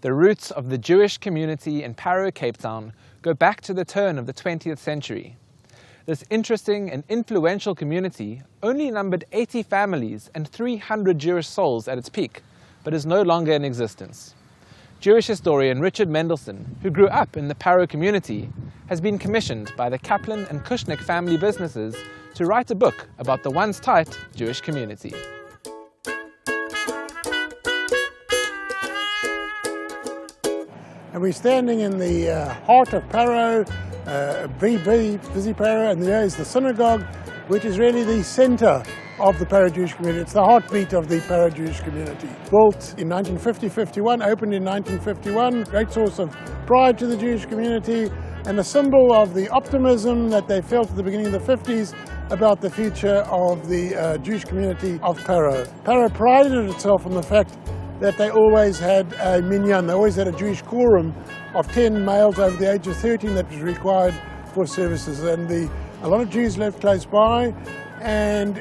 The roots of the Jewish community in Parow, Cape Town, go back to the turn of the 20th century. This interesting and influential community only numbered 80 families and 300 Jewish souls at its peak, but is no longer in existence. Jewish historian Richard Mendelsohn, who grew up in the Parow community, has been commissioned by the Kaplan and Kushnick family businesses to write a book about the once tight Jewish community. And we're standing in the heart of Parow, very busy Parow, and there is the synagogue, which is really the center of the Parow Jewish community. It's the heartbeat of the Parow Jewish community. Built in 1950-51, opened in 1951, great source of pride to the Jewish community, and a symbol of the optimism that they felt at the beginning of the 50s about the future of the Jewish community of Parow. Parow prided itself on the fact that they always had a minyan, they always had a Jewish quorum of 10 males over the age of 13 that was required for services. And a lot of Jews lived close by, and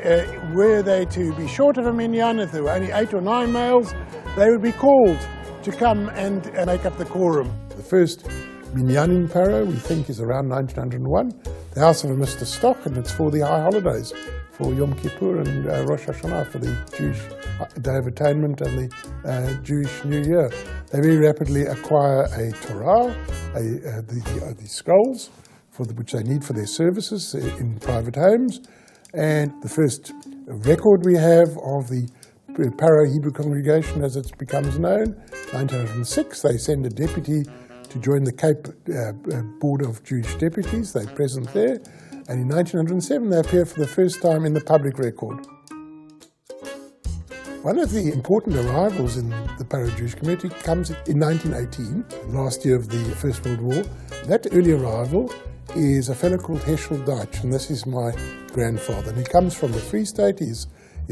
were they to be short of a minyan, if there were only 8 or 9 males, they would be called to come and make up the quorum. The first minyan in Parow, we think, is around 1901, the house of a Mr. Stock, and it's for the high holidays, for Yom Kippur and Rosh Hashanah, for the Jewish Day of Atonement and the Jewish New Year. They very rapidly acquire a Torah, the scrolls, which they need for their services in private homes. And the first record we have of the Parow Hebrew congregation, as it becomes known, 1906, they send a deputy to join the Cape Board of Jewish Deputies. They're present there. And in 1907, they appear for the first time in the public record. One of the important arrivals in the Parow Jewish community comes in 1918, last year of the First World War. That early arrival is a fellow called Herschel Deutsch, and this is my grandfather. And he comes from the Free State. He's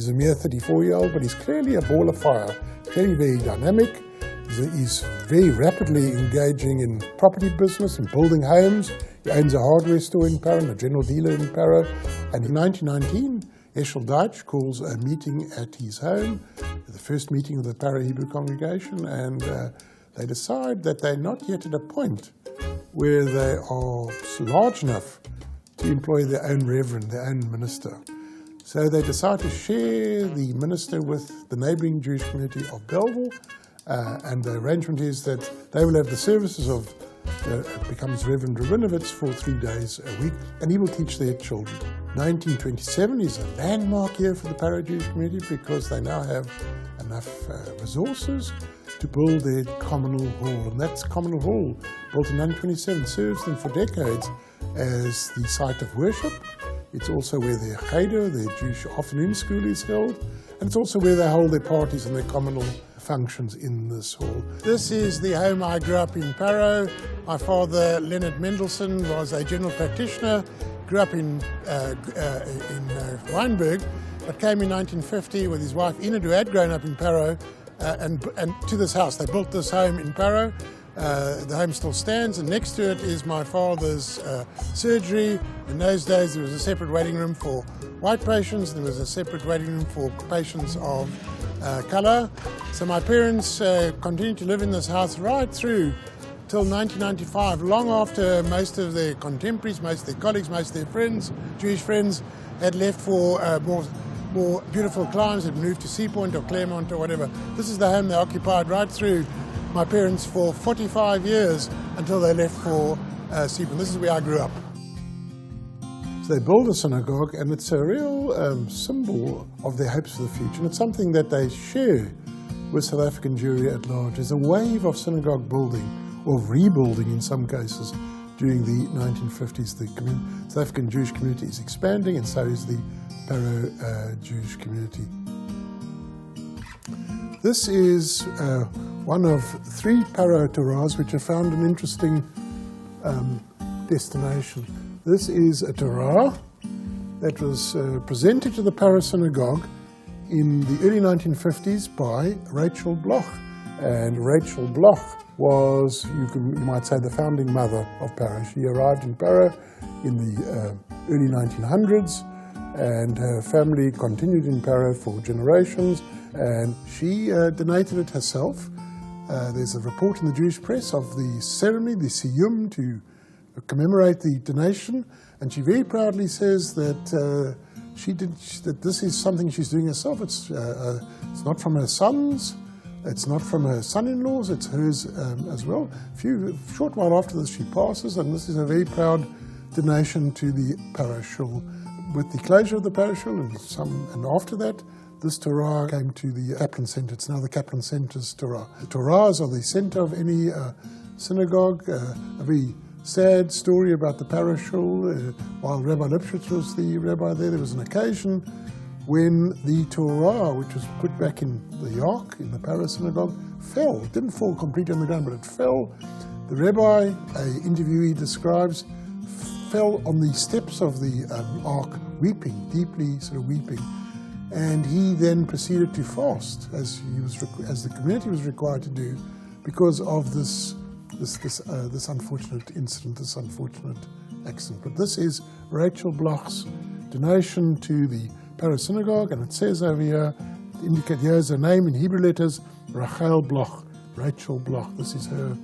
a mere 34-year-old, but he's clearly a ball of fire, clearly very dynamic. He's very rapidly engaging in property business and building homes. He owns a hardware store in Parow and a general dealer in Parow. And in 1919, Herschel Deutsch calls a meeting at his home, the first meeting of the Parow Hebrew congregation, and they decide that they're not yet at a point where they are large enough to employ their own reverend, their own minister. So they decide to share the minister with the neighboring Jewish community of Belleville, and the arrangement is that they will have the services of becomes Reverend Rabinovitz for 3 days a week, and he will teach their children. 1927 is a landmark year for the Parow Jewish community because they now have enough resources to build their communal hall, and that's communal hall, built in 1927, serves them for decades as the site of worship. It's also where their cheder, their Jewish afternoon school, is held, and it's also where they hold their parties and their communal functions in this hall. This is the home I grew up in Parow. My father, Leonard Mendelsohn, was a general practitioner, grew up in Weinberg, but came in 1950 with his wife Enid, who had grown up in Parow, and to this house. They built this home in Parow. The home still stands, and next to it is my father's surgery. In those days there was a separate waiting room for white patients, there was a separate waiting room for patients of colour. So my parents continued to live in this house right through till 1995, long after most of their contemporaries, most of their colleagues, most of their friends, Jewish friends, had left for more beautiful climes, had moved to Sea Point or Claremont or whatever. This is the home they occupied right through my parents for 45 years until they left for Sea Point. This is where I grew up. So they build a synagogue, and it's a real symbol of their hopes for the future. And it's something that they share with South African Jewry at large. There's a wave of synagogue building, or rebuilding in some cases, during the 1950s. The South African Jewish community is expanding, and so is the Parow Jewish community. This is one of 3 Parow Torahs which have found an interesting destination. This is a Torah that was presented to the Parow Synagogue in the early 1950s by Rachel Bloch. And Rachel Bloch was, you might say, the founding mother of Parow. She arrived in Parow in the early 1900s, and her family continued in Parow for generations, and she donated it herself There's a report in the Jewish press of the ceremony, the siyum, to commemorate the donation, and she very proudly says that that this is something she's doing herself. It's not from her sons, it's not from her son-in-laws, it's hers as well. A short while after this, she passes, and this is a very proud donation to the Parow shul. With the closure of the Parow shul and after that, this Torah came to the Kaplan Center. It's now the Kaplan Center's Torah. The Torahs are the center of any synagogue. A very sad story about the Parow shul. While Rabbi Lipschitz was the rabbi there was an occasion when the Torah, which was put back in the ark in the Parow synagogue, fell. It didn't fall completely on the ground, but it fell. The rabbi, an interviewee describes, fell on the steps of the ark, weeping, deeply sort of weeping. And he then proceeded to fast, as the community was required to do, because of this unfortunate incident, this unfortunate accident. But this is Rachel Bloch's donation to the Parow synagogue, and it says over here, indicate here's her name in Hebrew letters, Rachel Bloch, Rachel Bloch. This is her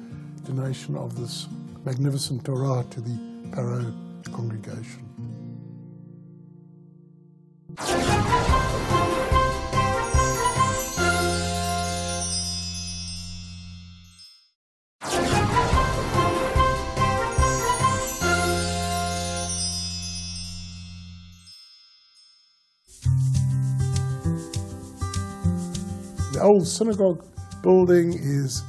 donation of this magnificent Torah to the Parow congregation. The old synagogue building is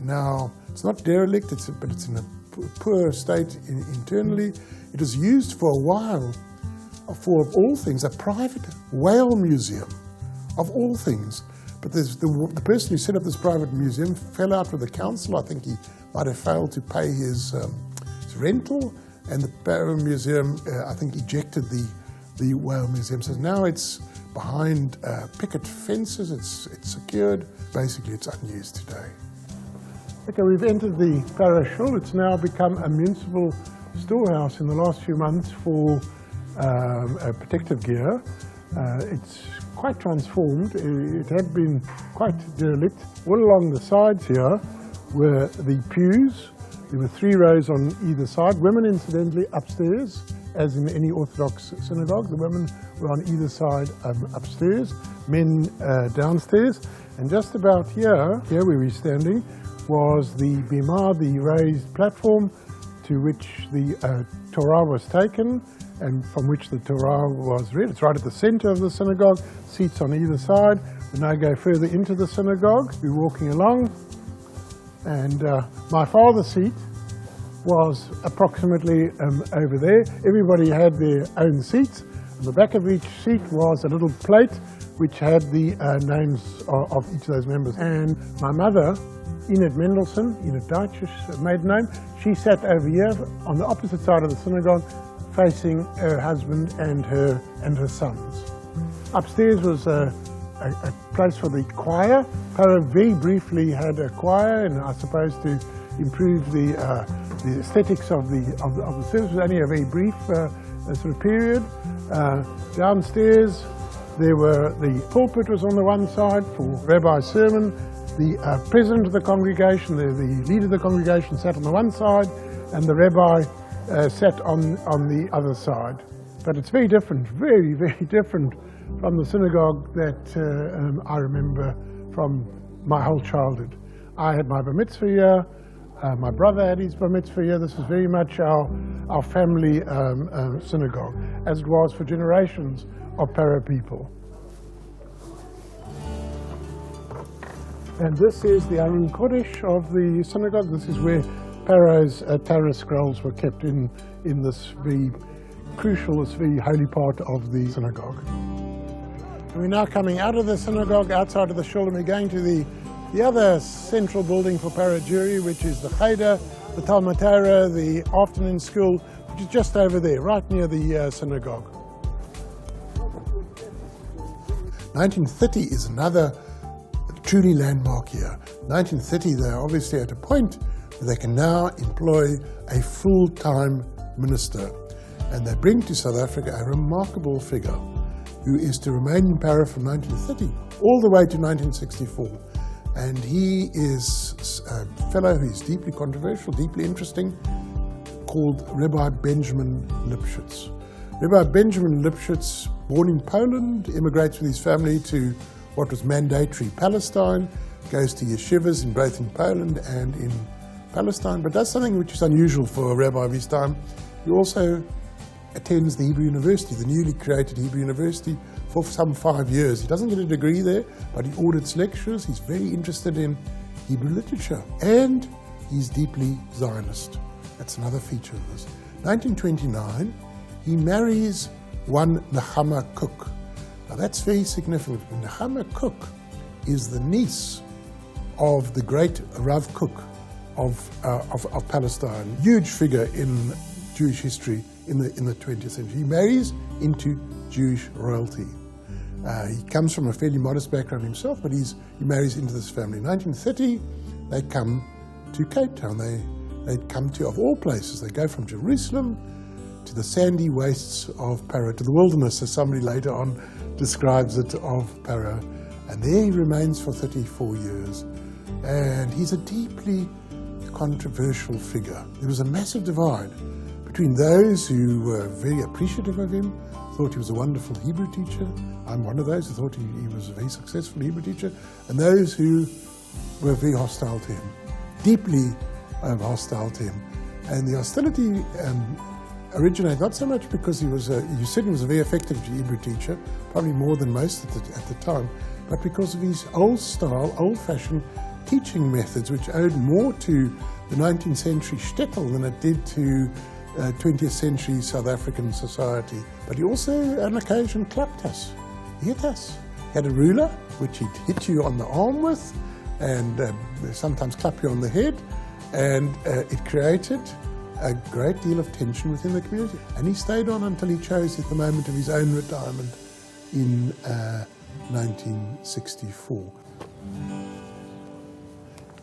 now, it's not derelict, but it's in a poor state internally. It was used for a while for, of all things, a private whale museum, of all things. But the person who set up this private museum fell out with the council. I think he might have failed to pay his rental, and the Parow Museum, I think, ejected the whale museum. So now it's behind picket fences, it's secured. Basically, it's unused today. Okay, we've entered the Parow shul. It's now become a municipal storehouse in the last few months for protective gear. It's quite transformed. It had been quite derelict. All along the sides here were the pews. There were 3 rows on either side. Women, incidentally, upstairs, as in any Orthodox synagogue. The women were on either side upstairs, men downstairs. And just about here where we're standing, was the bimah, the raised platform to which the Torah was taken and from which the Torah was read. It's right at the center of the synagogue, seats on either side. We now go further into the synagogue. We're walking along, and my father's seat was approximately over there. Everybody had their own seats. On the back of each seat was a little plate which had the names of each of those members. And my mother, Enid Mendelssohn, Enid Deutsch, maiden name, she sat over here on the opposite side of the synagogue, facing her husband and her sons. Upstairs was a place for the choir. Parow very briefly had a choir, and I suppose to improve the aesthetics of the service. It was only a very brief sort of period. Downstairs, the pulpit was on the one side for rabbi's sermon. The president of the congregation, the leader of the congregation, sat on the one side, and the rabbi sat on the other side. But it's very different, very, very different from the synagogue that I remember from my whole childhood. I had my bar mitzvah here, my brother had his bar mitzvah here. This was very much our family synagogue, as it was for generations of Parow people. And this is the Aron Kodesh of the synagogue. This is where Parow's Torah scrolls were kept in this very crucial, this very holy part of the synagogue. And we're now coming out of the synagogue, outside of the shul, and we're going to the other central building for Parow Jewry, which is the Cheder, the Talmud Torah, the afternoon school, which is just over there, right near the synagogue. 1930 is another truly landmark year. 1930, they're obviously at a point where they can now employ a full-time minister. And they bring to South Africa a remarkable figure who is to remain in Parow from 1930 all the way to 1964. And he is a fellow who is deeply controversial, deeply interesting, called Rabbi Benjamin Lipschitz. Rabbi Benjamin Lipschitz, born in Poland, immigrates with his family to what was mandatory Palestine, goes to yeshivas both in Poland and in Palestine, but does something which is unusual for a rabbi of his time. He also attends the Hebrew University, the newly created Hebrew University, for some 5 years. He doesn't get a degree there, but he audits lectures. He's very interested in Hebrew literature, and he's deeply Zionist. That's another feature of this. 1929, he marries one Nechama Cook. Now that's very significant. Nechama Cook is the niece of the great Rav Cook of Palestine, huge figure in Jewish history in the 20th century. He marries into Jewish royalty. He comes from a fairly modest background himself, but he marries into this family. In 1930, they come to Cape Town. They come to, of all places, they go from Jerusalem to the sandy wastes of Parow, to the wilderness, as somebody later on describes it, of Parow. And there he remains for 34 years. And he's a deeply controversial figure. There was a massive divide between those who were very appreciative of him, thought he was a wonderful Hebrew teacher. I'm one of those who thought he was a very successful Hebrew teacher, and those who were very hostile to him, deeply hostile to him. And the hostility originated not so much because he certainly was a very effective Hebrew teacher, probably more than most at the time, but because of his old-style, old-fashioned teaching methods, which owed more to the 19th century shtetl than it did to 20th century South African society. But he also, on occasion, clapped us. He hit us. He had a ruler, which he'd hit you on the arm with, and sometimes clap you on the head, and it created a great deal of tension within the community. And he stayed on until he chose at the moment of his own retirement in 1964.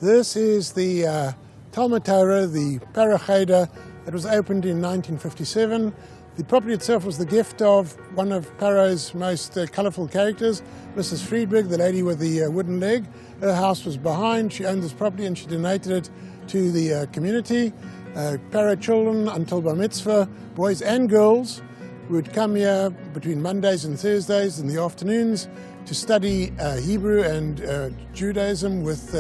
This is the Talmud Torah, the Parow Cheder, that was opened in 1957. The property itself was the gift of one of Parow's most colourful characters, Mrs. Friedberg, the lady with the wooden leg. Her house was behind. She owned this property and she donated it to the community. Parow children, until Bar Mitzvah, boys and girls, would come here between Mondays and Thursdays in the afternoons to study Hebrew and Judaism with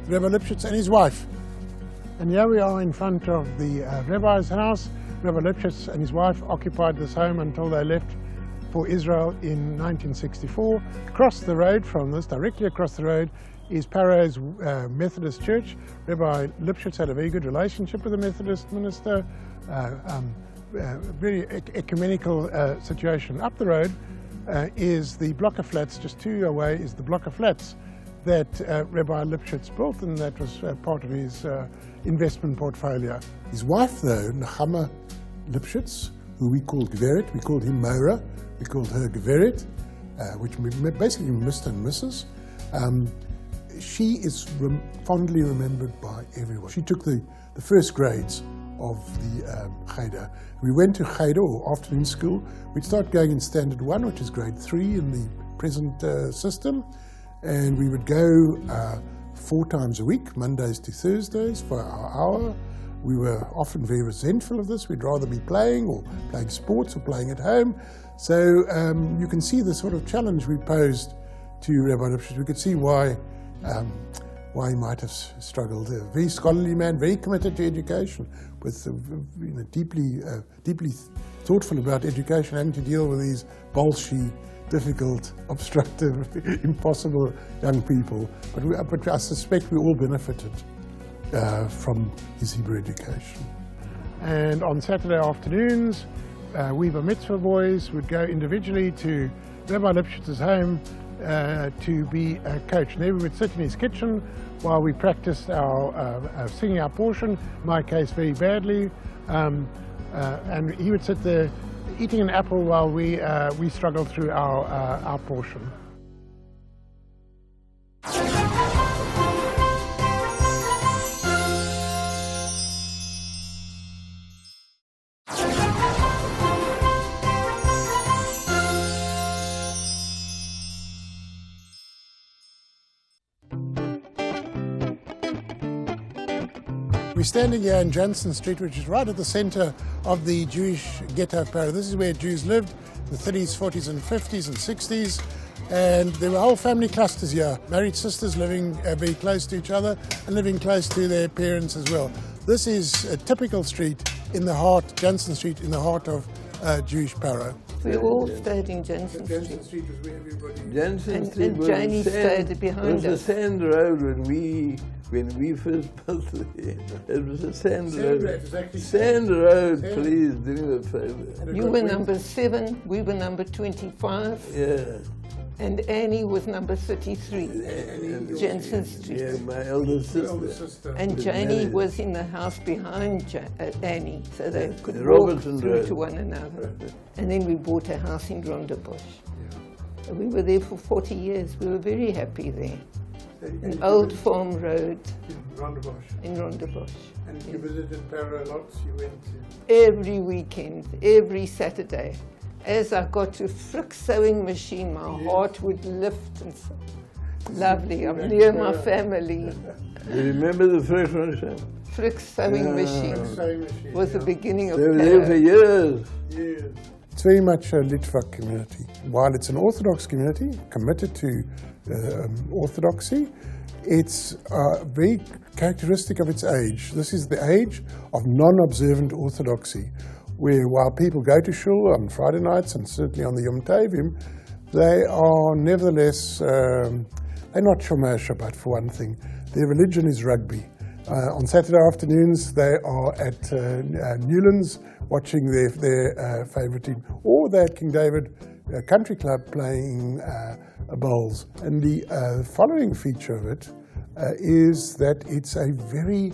Rabbi Lipschitz and his wife. And here we are in front of the rabbi's house. Rabbi Lipschitz and his wife occupied this home until they left for Israel in 1964. Across the road from this, directly across the road, is Parow's Methodist Church. Rabbi Lipschitz had a very good relationship with the Methodist minister, very ecumenical situation. Up the road is the block of flats, just 2 away is the block of flats that Rabbi Lipschitz built, and that was part of his investment portfolio. His wife, though, Nechama Lipschitz, who we called Geveret, we called him Mora, we called her Geveret, which basically Mr. and Mrs. She is fondly remembered by everyone. She took the first grades of the Cheder. We went to Cheder, or afternoon school. We'd start going in standard 1, which is grade 3 in the present system, and we would go 4 times a week, Mondays to Thursdays, for our hour. We were often very resentful of this. We'd rather be playing, or playing sports, or playing at home. So you can see the sort of challenge we posed to Rabbi Lipschitz. We could see why he might have struggled. A very scholarly man, very committed to education, with deeply thoughtful about education, having to deal with these bolshy, difficult, obstructive, impossible young people. But I suspect we all benefited from his Hebrew education. And on Saturday afternoons, we Bar Mitzvah boys would go individually to Rabbi Lipschitz's home to be coached. And there we would sit in his kitchen while we practiced our singing our portion, in my case very badly, and he would sit there eating an apple while we struggled through our portion. We're standing here in Jansen Street, which is right at the centre of the Jewish ghetto of Parow. This is where Jews lived in the 30s, 40s and 50s and 60s. And there were whole family clusters here, married sisters living very close to each other and living close to their parents as well. This is a typical street in the heart, Jansen Street, in the heart of Jewish Parow. We all stayed in Jansen Street. Jansen Street was where everybody... Jansen Street and Janie stayed behind us. It was a sand road when we first built it. It was a sand road. Sand road, please do me a favour. You were number 7, we were number 25. Yeah. And Annie was number 33, Jansen Street. Yeah, my elder sister. And Janie was in the house behind Annie, so they could walk through to one another. And then we bought a house in Rondebosch. Yeah. We were there for 40 years. We were very happy there. An old farm road. In Rondebosch. And you visited Parow lots? You went to... Every weekend, every Saturday. As I got to Frick's sewing machine, my heart would lift and say, lovely, I'm near my family. You remember the Frick's machine? Frick's sewing machine was the beginning of They were there for years. It's very much a Litvak community. While it's an Orthodox community, committed to Orthodoxy, it's very characteristic of its age. This is the age of non-observant Orthodoxy, where while people go to shul on Friday nights and certainly on the Yom Tovim, they are nevertheless, they're not Shomer Shabbat for one thing. Their religion is rugby. On Saturday afternoons they are at Newlands watching their favourite team, or they're at King David Country Club playing bowls. And the following feature of it is that it's a very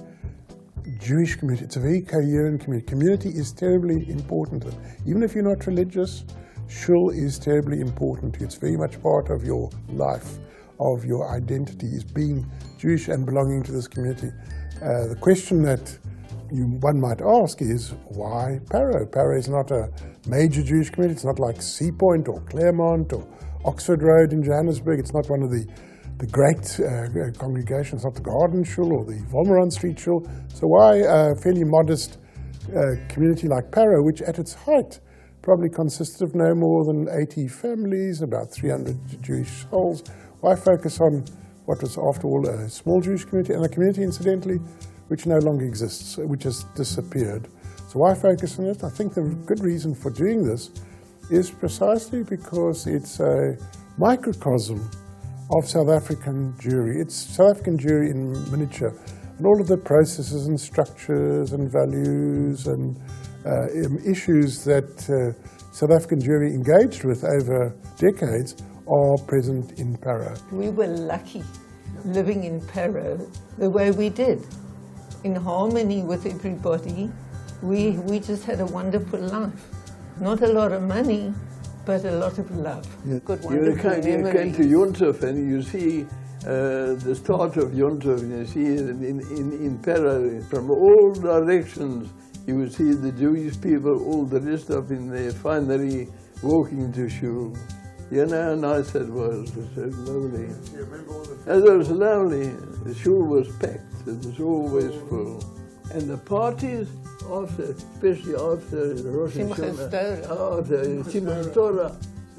Jewish community. It's a very coherent community. Community is terribly important. Even if you're not religious, shul is terribly important to you. It's very much part of your life, of your identity, is being Jewish and belonging to this community. The question that one might ask is, why Parow? Parow is not a major Jewish community. It's not like Sea Point or Claremont or Oxford Road in Johannesburg. It's not one of the great congregations, not the Garden Shul or the Wolmeran Street Shul. So why a fairly modest community like Parow, which at its height probably consisted of no more than 80 families, about 300 Jewish souls, why focus on what was after all a small Jewish community, and a community incidentally which no longer exists, which has disappeared. So why focus on it? I think the good reason for doing this is precisely because it's a microcosm of South African Jewry. It's South African Jewry in miniature, and all of the processes and structures and values and issues that South African Jewry engaged with over decades are present in Parow. We were lucky living in Parow the way we did, in harmony with everybody. We just had a wonderful life. Not a lot of money, but a lot of love. Yeah. Good, You came to Yontef and you see the start of Yontef, you see in Parow, from all directions, you will see the Jewish people all dressed up in their finery, walking to shul. You know how nice it was so lovely. You remember all the... It was lovely. The shul was packed, it was always full. And the parties, especially after Rosh Hashanah, after Simchas Torah,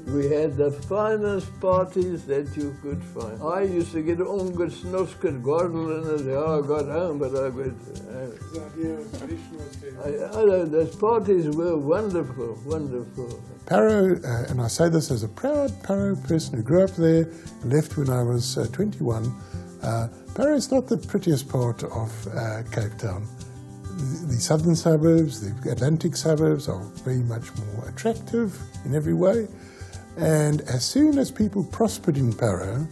we had the finest parties that you could find. I used to get ungesnosket garden and I got home, but I got... those parties were wonderful, wonderful. Parow, and I say this as a proud Parow person who grew up there, left when I was 21, Parow is not the prettiest part of Cape Town. The southern suburbs, the Atlantic suburbs are very much more attractive in every way. And as soon as people prospered in Parow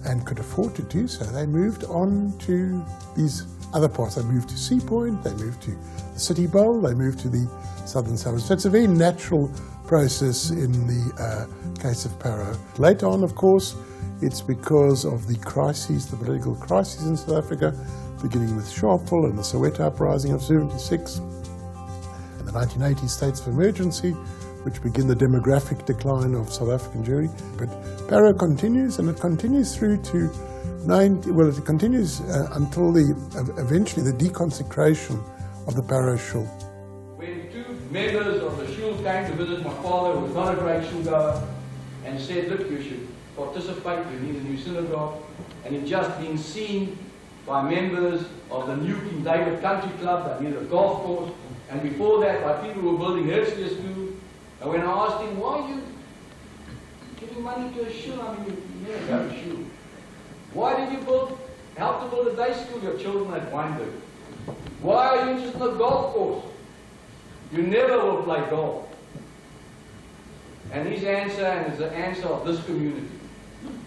and could afford to do so, they moved on to these other parts. They moved to Sea Point, they moved to the City Bowl, they moved to the southern suburbs. So it's a very natural process in the case of Parow. Later on, of course, it's because of the crises, the political crises in South Africa, beginning with Sharpeville and the Soweto uprising of '76, and the 1980 states of emergency, which begin the demographic decline of South African Jewry. But Parow continues, and it continues through to Well, it continues until eventually the deconsecration of the Parow shul. When two members of the shul came to visit my father, who was not a great shul goer, and said, look, you should participate, we need a new synagogue, and it just been seen by members of the new King David Country Club, that near the golf course, and before that by people who were building Herzliya School. And when I asked him, why are you giving money to a shul? I mean, you never go to shul. Why did you help to build a day school, your children at Weinberg? Why are you interested in the golf course? You never will play golf. And his answer is the answer of this community,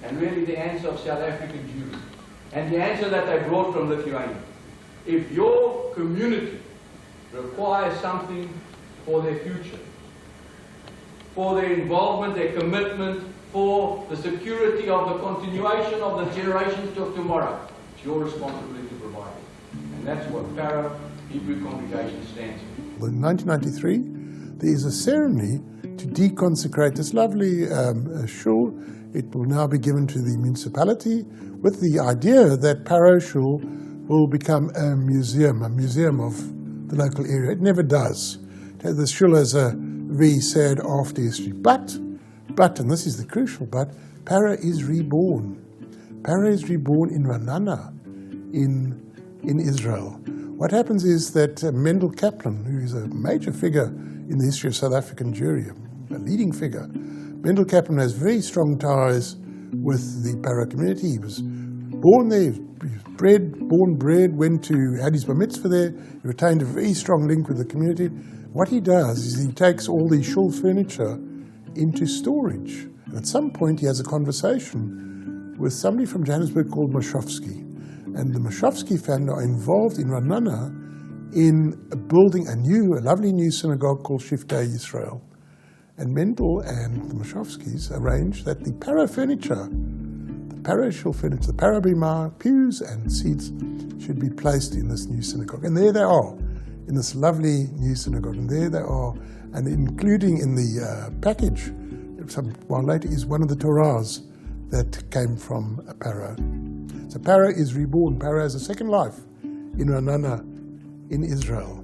and really the answer of South African Jews, and the answer that they brought from Lithuania. If your community requires something for their future, for their involvement, their commitment, for the security of the continuation of the generations of tomorrow, it's your responsibility to provide it. And that's what Parow Hebrew Congregation stands for. In 1993, there is a ceremony to deconsecrate this lovely shul. It will now be given to the municipality with the idea that Parow shul will become a museum of the local area. It never does. The shul has a very sad after history. But, and this is the crucial but, Parow is reborn. Parow is reborn in Ra'anana, in Israel. What happens is that Mendel Kaplan, who is a major figure in the history of South African Jewry, a leading figure, Mendel Kaplan has very strong ties with the Parow community. He was born there, born bred, had his bar mitzvah there. He retained a very strong link with the community. What he does is he takes all the shul furniture into storage. And at some point he has a conversation with somebody from Johannesburg called Moshovsky. And the Moshovsky family are involved in Ra'anana in building a lovely new synagogue called Shiftei Yisrael. And Mendel and the Moshovskys arranged that the Parow furniture, the Parow shul furniture, the Parow bima, pews and seats should be placed in this new synagogue. And there they are, in this lovely new synagogue. And there they are, and including in the package, some while later, is one of the Torahs that came from Parow. So Parow is reborn. Parow has a second life in Ra'anana, in Israel.